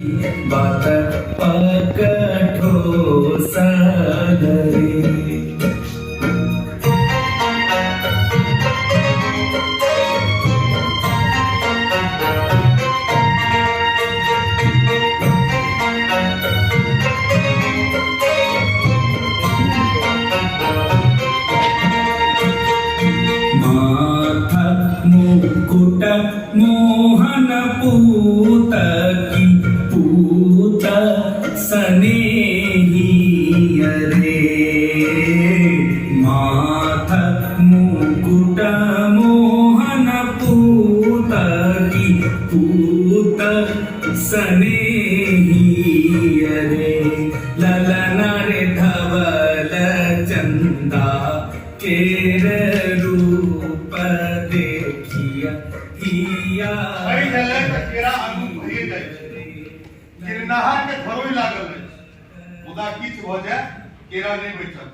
बात पकठो सागरे माथा मुकुट मोहन पूत की पूत स्नेही रे माथा मुकुट मोहन पूत की पूत स्नेही रे ललन रे धवल चंदा केर रूप देखिया हिया भाई चले तो केरा आगू भरिए जाए गिरनाहा के धरोई लागल है मुदा किछ हो जाए केरा नहीं बैठल